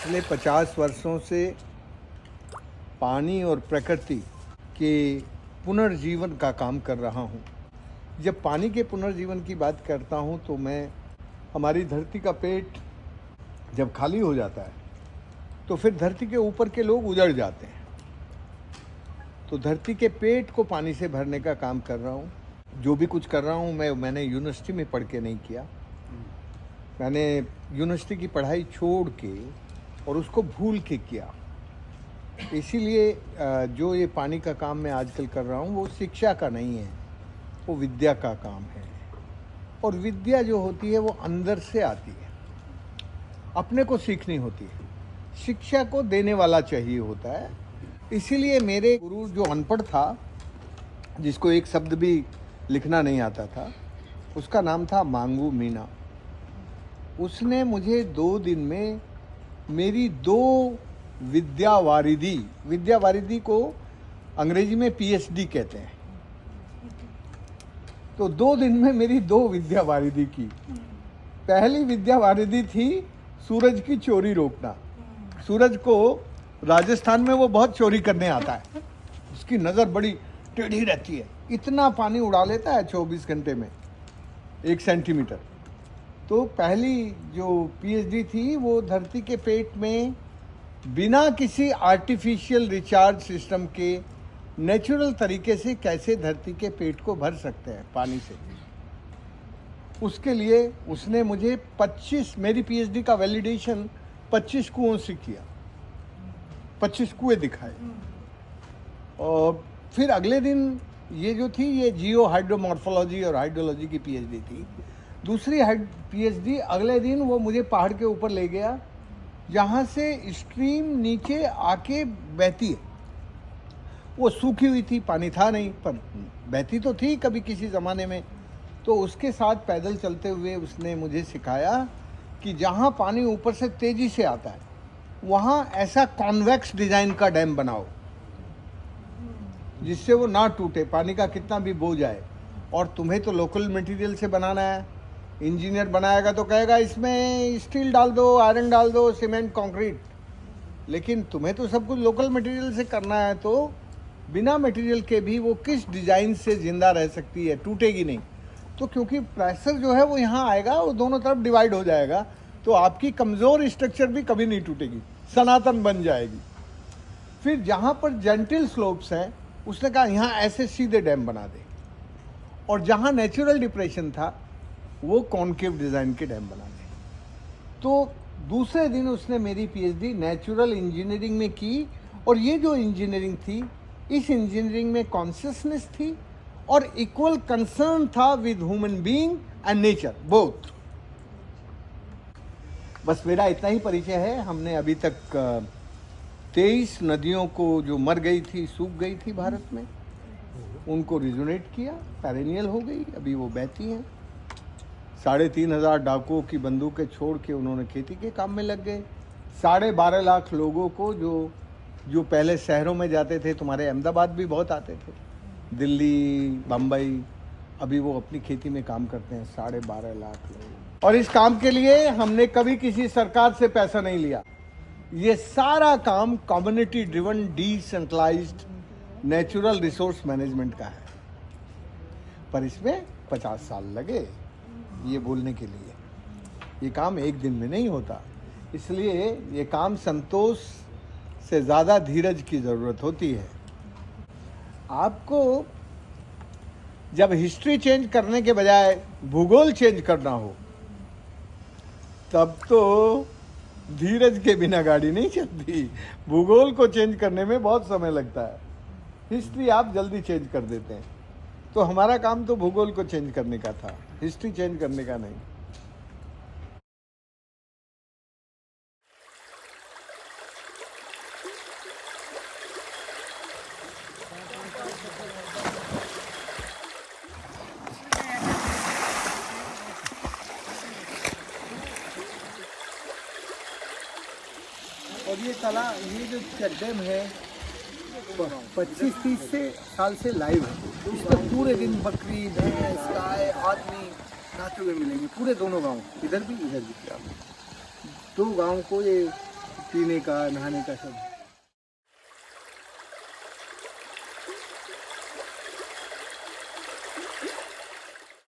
पिछले 50 वर्षों से पानी और प्रकृति के पुनर्जीवन का काम कर रहा हूँ। जब पानी के पुनर्जीवन की बात करता हूँ तो मैं हमारी धरती का पेट जब खाली हो जाता है तो फिर धरती के ऊपर के लोग उजड़ जाते हैं। तो धरती के पेट को पानी से भरने का काम कर रहा हूँ। जो भी कुछ कर रहा हूँ मैंने यूनिवर्सिटी में पढ़ के नहीं किया। मैंने यूनिवर्सिटी की पढ़ाई छोड़ के और उसको भूल के किया। इसीलिए जो ये पानी का काम मैं आजकल कर रहा हूँ वो शिक्षा का नहीं है, वो विद्या का काम है। और विद्या जो होती है वो अंदर से आती है, अपने को सीखनी होती है। शिक्षा को देने वाला चाहिए होता है। इसीलिए मेरे गुरु जो अनपढ़ था, जिसको एक शब्द भी लिखना नहीं आता था, उसका नाम था मांगू मीना। उसने मुझे 2 दिन में मेरी 2 विद्यावारिधि को अंग्रेजी में पीएचडी कहते हैं, तो 2 दिन में मेरी 2 विद्यावारिधि की। पहली विद्यावारिधि थी सूरज की चोरी रोकना। सूरज को राजस्थान में वो बहुत चोरी करने आता है, उसकी नज़र बड़ी टेढ़ी रहती है, इतना पानी उड़ा लेता है 24 घंटे में 1 सेंटीमीटर। तो पहली जो पीएचडी थी वो धरती के पेट में बिना किसी आर्टिफिशियल रिचार्ज सिस्टम के नेचुरल तरीके से कैसे धरती के पेट को भर सकते हैं पानी से। उसके लिए उसने मुझे 25, मेरी पीएचडी का वैलिडेशन 25 कुओं से किया, 25 कुएं दिखाए। और फिर अगले दिन ये जो थी ये जियो हाइड्रोमॉर्फोलॉजी और हाइड्रोलॉजी की पीएचडी थी। दूसरी पीएचडी अगले दिन वो मुझे पहाड़ के ऊपर ले गया जहाँ से स्ट्रीम नीचे आके बहती है। वो सूखी हुई थी, पानी था नहीं, पर बहती तो थी कभी किसी ज़माने में। तो उसके साथ पैदल चलते हुए उसने मुझे सिखाया कि जहाँ पानी ऊपर से तेज़ी से आता है वहाँ ऐसा कॉन्वेक्स डिज़ाइन का डैम बनाओ जिससे वो ना टूटे, पानी का कितना भी बो जाए। और तुम्हें तो लोकल मटेरियल से बनाना है। इंजीनियर बनाएगा तो कहेगा इसमें स्टील डाल दो, आयरन डाल दो, सीमेंट, कंक्रीट, लेकिन तुम्हें तो सब कुछ लोकल मटेरियल से करना है। तो बिना मटेरियल के भी वो किस डिज़ाइन से ज़िंदा रह सकती है, टूटेगी नहीं। तो क्योंकि प्रेशर जो है वो यहाँ आएगा, वो दोनों तरफ डिवाइड हो जाएगा, तो आपकी कमज़ोर स्ट्रक्चर भी कभी नहीं टूटेगी, सनातन बन जाएगी। फिर जहाँ पर जेंटल स्लोप्स हैं उसने कहा यहाँ ऐसे सीधे डैम बना दे, और जहाँ नेचुरल डिप्रेशन था वो कॉनकेव डिज़ाइन के डैम बना दे। तो दूसरे दिन उसने मेरी पीएचडी नेचुरल इंजीनियरिंग में की। और ये जो इंजीनियरिंग थी, इस इंजीनियरिंग में कॉन्शियसनेस थी और इक्वल कंसर्न था with human being and nature both. बस मेरा इतना ही परिचय है। हमने अभी तक 23 नदियों को जो मर गई थी, सूख गई थी भारत में, उनको रिजोनेट किया, पेरेनियल हो गई, अभी वो बहती हैं। 3,500 डाकुओं की बंदूकें छोड़ के उन्होंने खेती के काम में लग गए। 12.5 लाख लोगों को जो पहले शहरों में जाते थे, तुम्हारे अहमदाबाद भी बहुत आते थे, दिल्ली, बम्बई, अभी वो अपनी खेती में काम करते हैं 12.5 लाख लोग। और इस काम के लिए हमने कभी किसी सरकार से पैसा नहीं लिया। ये सारा काम community driven decentralised natural resource management का है। पर इसमें 50 साल लगे ये बोलने के लिए। ये काम एक दिन में नहीं होता, इसलिए ये काम संतोष से ज़्यादा धीरज की ज़रूरत होती है। आपको जब हिस्ट्री चेंज करने के बजाय भूगोल चेंज करना हो तब तो धीरज के बिना गाड़ी नहीं चलती। भूगोल को चेंज करने में बहुत समय लगता है, हिस्ट्री आप जल्दी चेंज कर देते हैं। तो हमारा काम तो भूगोल को चेंज करने का था, हिस्ट्री चेंज करने का नहीं। और ये जो चेक डैम है 25-30 साल से लाइव है। इस पर पूरे दिन बकरी, भैंस, गाय, आदमी नाचते हुए मिलेंगे, पूरे दोनों गांव, इधर भी इधर भी। 2 गांव को ये पीने का, नहाने का सब।